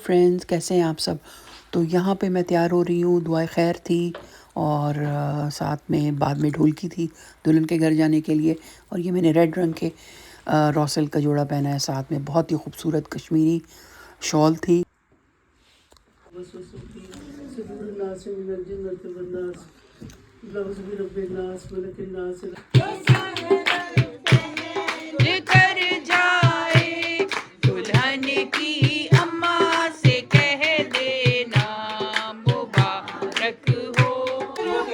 Friends, कैसे हैं आप सब। तो यहाँ पे मैं तैयार हो रही हूँ, दुआए खैर थी और साथ में बाद में ढोलकी थी दुल्हन के घर जाने के लिए। और ये मैंने रेड रंग के रॉसल का जोड़ा पहना है, साथ में बहुत ही खूबसूरत कश्मीरी शॉल थी।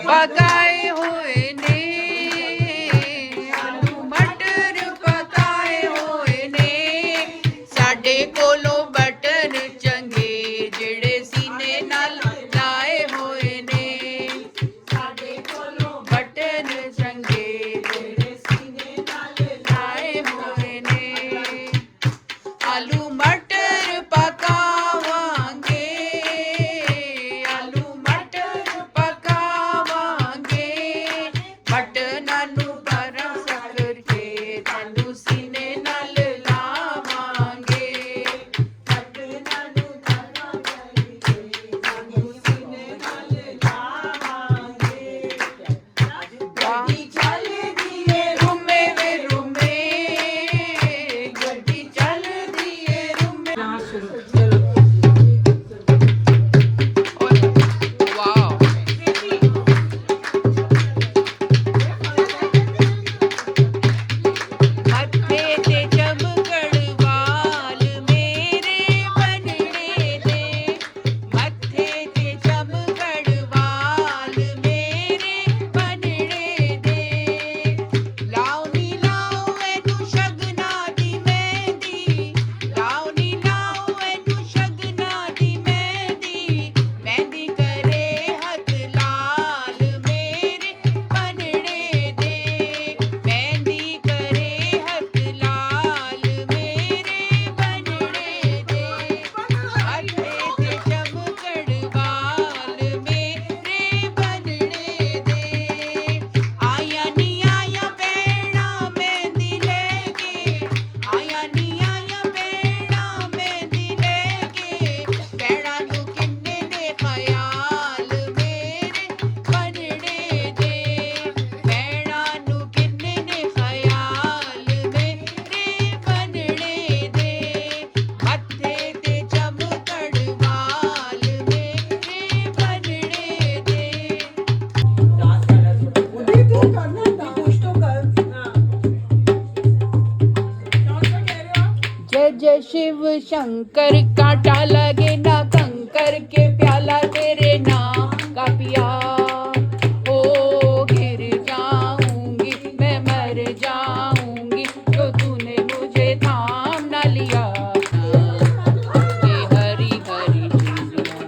पकाए हुए ने आलू मटर पकाए हुए ने साडे कोलों बटन चंगे जेड़े सीने नाल लाए हुए ने साडे कोलों बटन चंगे जेड़े सीने नाल लाए हुए ने आलू मटर पकावांगे आलू मटर पकावांगे बटनां नूं गरम करके तानू सीने नाल लावांगे बटनां नूं गरम करके तानू सीने नाल लावांगे गड्डी चलदी ए रुमे वे रुमे गड्डी चलदी ए रुमे वाओ मत्थे ते चमकड़ वाल मेरे बनड़े दे मत्थे ते चमकड़ वाल मेरे बनड़े दे लाउनी लाओ एनू शगना दी मेहंदी लाउनी लाओ एनू शगना दी मेहंदी मेहंदी करे हथ लाल मेरे बनड़े दे मेहंदी करे हथ लाल मेरे बनड़े दे मत्थे ते चमकड़ वाल मेरे बनड़े दे आया नी आया भैणा मेहंदी लेके आया नी आया भैणा मेहंदी लेके भैणा नूं किन्ने ने ख्याल मेरे बनड़े दे भैणा नूं किन्ने ने ख्याल मेरे बनड़े दे मत्थे ते चमकड़ वाल मेरे बनड़े दे जय जय शिव शंकर कांटा लगे ना कंकर के प्याला तेरे नाम का पिया ओ गिर जाऊंगी मैं मर जाऊंगी तो तूने मुझे थाम ना लिया ये हरी हरी चूड़ियां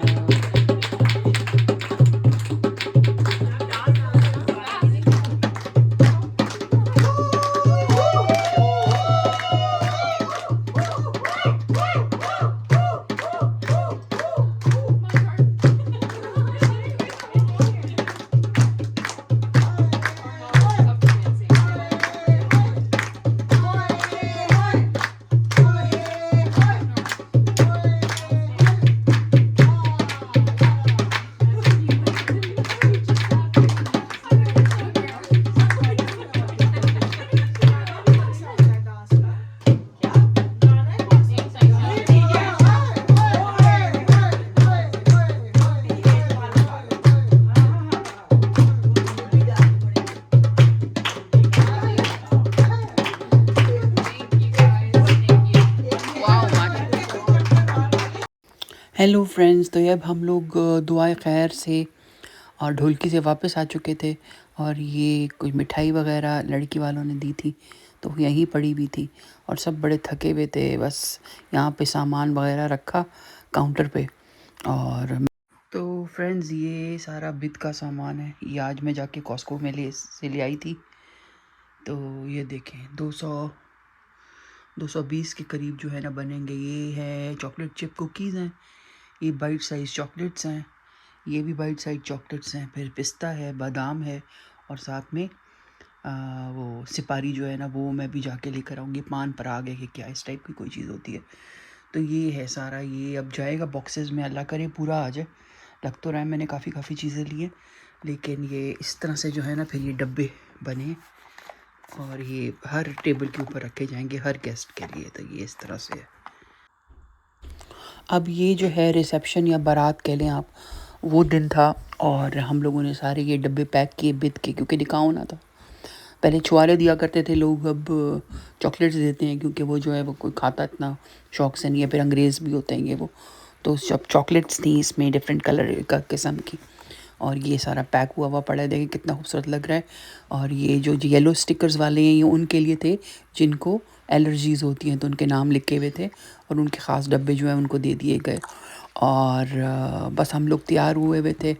हेलो फ्रेंड्स, तो ये अब हम लोग दुआए खैर से और ढोलकी से वापस आ चुके थे। और ये कोई मिठाई वगैरह लड़की वालों ने दी थी तो वो यहीं पड़ी भी थी और सब बड़े थके हुए थे। बस यहाँ पे सामान वगैरह रखा काउंटर पे। और तो फ्रेंड्स, ये सारा बिद का सामान है। ये आज मैं जाके कॉस्को में ले आई थी। तो ये देखें 220 के करीब जो है ना बनेंगे। ये है चॉकलेट चिप कुकीज़ हैं, ये बाइट साइज़ चॉकलेट्स हैं, ये भी बाइट साइज़ चॉकलेट्स हैं। फिर पिस्ता है, बादाम है और साथ में वो सिपारी जो है ना वो मैं भी जाके लेकर आऊँगी। पान पराग है कि क्या इस टाइप की कोई चीज़ होती है। तो ये है सारा, ये अब जाएगा बॉक्सेस में, अल्लाह करे पूरा आ जाए। लग तो रहा है मैंने काफ़ी चीज़ें ली हैं, लेकिन ये इस तरह से जो है ना फिर ये डब्बे बने और ये हर टेबल के ऊपर रखे जाएंगे हर गेस्ट के लिए। तो ये इस तरह से है। अब ये जो है रिसेप्शन या बारात कह लें आप, वो दिन था और हम लोगों ने सारे ये डब्बे पैक किए बिद के, क्योंकि निकाह होना था। पहले छुआरे दिया करते थे लोग, अब चॉकलेट्स देते हैं, क्योंकि वो जो है वो कोई खाता इतना शौक से नहीं है, फिर अंग्रेज़ भी होते हैं ये वो। तो सब चॉकलेट्स थी इसमें डिफरेंट कलर का किस्म की, और ये सारा पैक हुआ हुआ पड़ा है, देखिए कितना खूबसूरत लग रहा है। और ये जो येलो स्टिकर्स वाले हैं ये उनके लिए थे जिनको एलर्जीज़ होती हैं, तो उनके नाम लिखे हुए थे और उनके ख़ास डब्बे जो हैं उनको दे दिए गए। और बस हम लोग तैयार हुए हुए थे।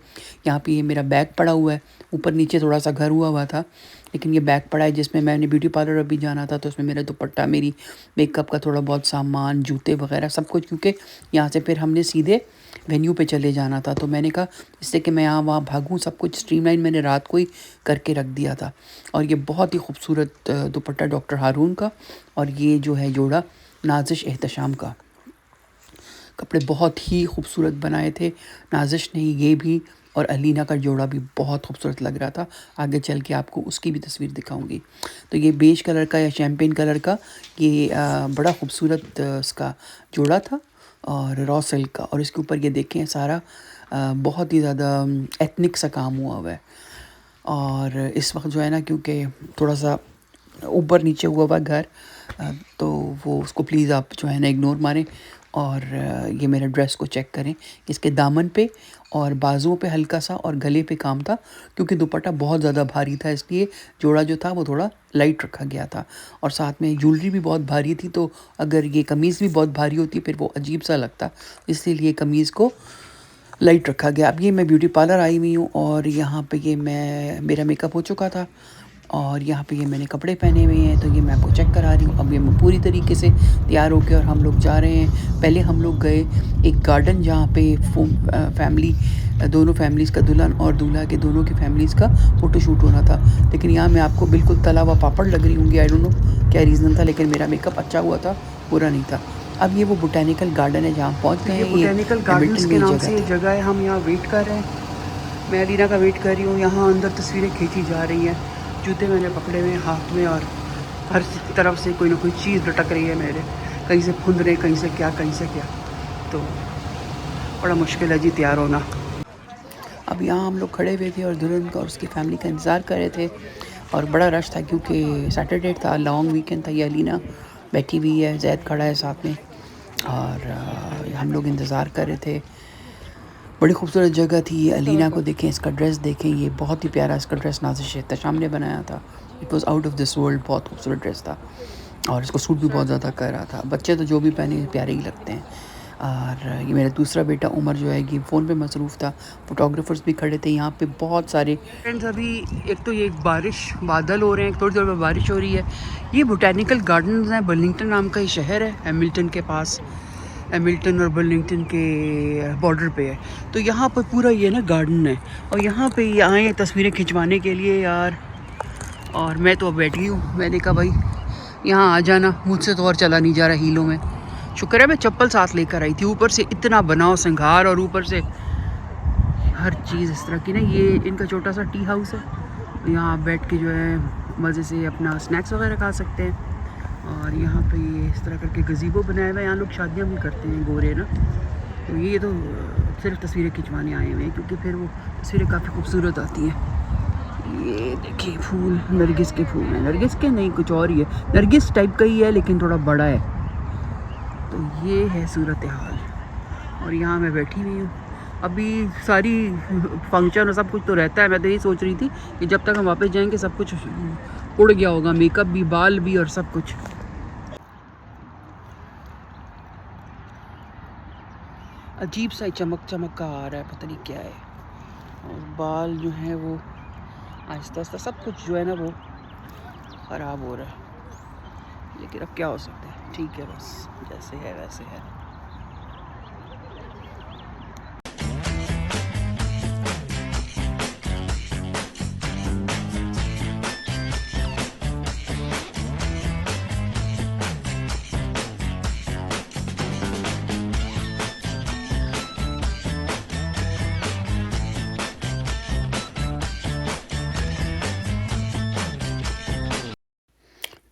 यहाँ पे ये मेरा बैग पड़ा हुआ है, ऊपर नीचे थोड़ा सा घर हुआ था, लेकिन ये बैग पड़ा है जिसमें मैंने ब्यूटी पार्लर अभी जाना था, तो उसमें मेरा दुपट्टा, मेरी मेकअप का थोड़ा बहुत सामान, जूते वगैरह सब कुछ, क्योंकि यहाँ से फिर हमने सीधे वेन्यू पे चले जाना था। तो मैंने कहा इससे कि मैं यहाँ वहाँ भागूँ, सब कुछ स्ट्रीमलाइन मैंने रात को ही करके रख दिया था। और ये बहुत ही खूबसूरत दुपट्टा डॉक्टर हारून का, और ये जो है जोड़ा नाजिश एहतशाम का। कपड़े बहुत ही खूबसूरत बनाए थे नाजिश ने ये भी, और अलीना का जोड़ा भी बहुत खूबसूरत लग रहा था। आगे चल के आपको उसकी भी तस्वीर दिखाऊंगी। तो ये बेज कलर का या शैम्पेन कलर का ये बड़ा खूबसूरत इसका जोड़ा था, और रॉ सिल्क का, और इसके ऊपर ये देखें सारा बहुत ही ज़्यादा एथनिक सा काम हुआ है। और इस वक्त जो है ना, क्योंकि थोड़ा सा ऊपर नीचे हुआ हुआ घर, तो वो उसको प्लीज़ आप जो है ना इग्नोर मारें। और ये मेरे ड्रेस को चेक करें, इसके दामन पे और बाजुओं पे हल्का सा और गले पे काम था, क्योंकि दुपट्टा बहुत ज़्यादा भारी था, इसलिए जोड़ा जो था वो थोड़ा लाइट रखा गया था। और साथ में ज्वेलरी भी बहुत भारी थी, तो अगर ये कमीज़ भी बहुत भारी होती फिर वो अजीब सा लगता, इसलिए कमीज़ को लाइट रखा गया। अब ये मैं ब्यूटी पार्लर आई हुई हूँ, और यहाँ पे ये मेरा मेकअप हो चुका था, और यहाँ पे ये मैंने कपड़े पहने हुए हैं, तो ये मैं आपको चेक करा रही हूँ। अब ये मैं पूरी तरीके से तैयार होके और हम लोग जा रहे हैं। पहले हम लोग गए एक गार्डन जहाँ पे फैमिली, दोनों फैमिलीज़ का, दुल्हन और दूल्हा के दोनों की फैमिलीज़ का फ़ोटोशूट होना था। लेकिन यहाँ मैं आपको बिल्कुल तला हुआ पापड़ लग रही होंगी, आई डोंट नो क्या रीज़न था, लेकिन मेरा मेकअप अच्छा हुआ था, बुरा नहीं था। अब ये वो बोटेनिकल गार्डन है जहाँ पहुँच गए हैं। ये बोटेनिकल गार्डन्स के नाम से ये जगह है। हम यहाँ वेट कर रहे हैं, मैं अलीना का वेट कर रही हूँ। यहाँ अंदर तस्वीरें खींची जा रही हैं, जूते मैंने पकड़े हुए हैं हाथ में, और हर तरफ से कोई ना कोई चीज़ लटक रही है मेरे, कहीं से फुंद रहे, कहीं से क्या, तो बड़ा मुश्किल है जी तैयार होना। अब यहाँ हम लोग खड़े हुए थे और दुल्हन का और उसकी फैमिली का इंतज़ार कर रहे थे, और बड़ा रश था क्योंकि सैटरडे था, लॉन्ग वीकेंड था। ये अलीना बैठी हुई है, जैद खड़ा है साथ में, और हम लोग इंतज़ार कर रहे थे। बड़ी खूबसूरत जगह थी। अलीना को देखें, इसका ड्रेस देखें, ये बहुत ही प्यारा इसका ड्रेस नाज़िश एहतशाम ने बनाया था। It was out of this world, बहुत खूबसूरत ड्रेस था, और इसको सूट भी बहुत ज़्यादा कर रहा था। बच्चे तो जो भी पहने प्यारे ही लगते हैं। और ये मेरा दूसरा बेटा उमर जो है ये फ़ोन पे मसरूफ़ था। फ़ोटोग्राफर्स भी खड़े थे यहाँ पे बहुत सारे। फ्रेंड्स अभी एक तो ये बारिश, बादल हो रहे हैं, थोड़ी देर में बारिश हो रही है। ये बोटेनिकल गार्डन्स हैं, बर्लिंगटन नाम का ये शहर है, हैमिल्टन के पास, हैमिल्टन और बर्लिंगटन के बॉर्डर पे है। तो यहाँ पर पूरा ये ना गार्डन है, और यहाँ पे ये आए तस्वीरें खिंचवाने के लिए यार। और मैं तो अब बैठी हूँ, मैंने कहा भाई यहाँ आ जाना, मुझसे तो और चला नहीं जा रहा हीलों में। शुक्र है मैं चप्पल साथ लेकर आई थी। ऊपर से इतना बनाओ संघार, और ऊपर से हर चीज़ इस तरह की ना। ये इनका छोटा सा टी हाउस है, यहाँ आप बैठ के जो है मज़े से अपना स्नैक्स वगैरह खा सकते हैं। और यहाँ पे ये इस तरह करके गज़ीबो बनाया हुआ है, यहाँ लोग शादियाँ भी करते हैं गोरे ना। तो ये तो सिर्फ तस्वीरें खिंचवाने आए हुए हैं, क्योंकि फिर वो तस्वीरें काफ़ी खूबसूरत आती हैं। ये देखिए फूल, नरगिस के फूल हैं, नरगिस के नहीं कुछ और ही है, नरगिस टाइप का ही है लेकिन थोड़ा बड़ा है। तो ये है सूरत हाल, और यहाँ मैं बैठी हुई हूँ। अभी सारी फंक्शन और सब कुछ तो रहता है। मैं तो यही सोच रही थी कि जब तक हम वापस जाएंगे सब कुछ उड़ गया होगा, मेकअप भी, बाल भी, और सब कुछ। अजीब सा चमक का आ रहा है, पता नहीं क्या है। और बाल जो हैं वो आहिस्ता आहिस्ता सब कुछ जो है ना वो ख़राब हो रहा है, लेकिन अब क्या हो सकता है, ठीक है, बस जैसे है वैसे है।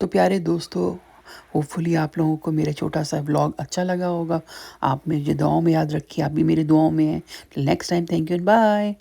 तो प्यारे दोस्तों, होपफुली आप लोगों को मेरा छोटा सा व्लॉग अच्छा लगा होगा। आप मुझे दुआओं में याद रखिए, आप भी मेरी दुआओं में हैं। Till next time, thank you and bye.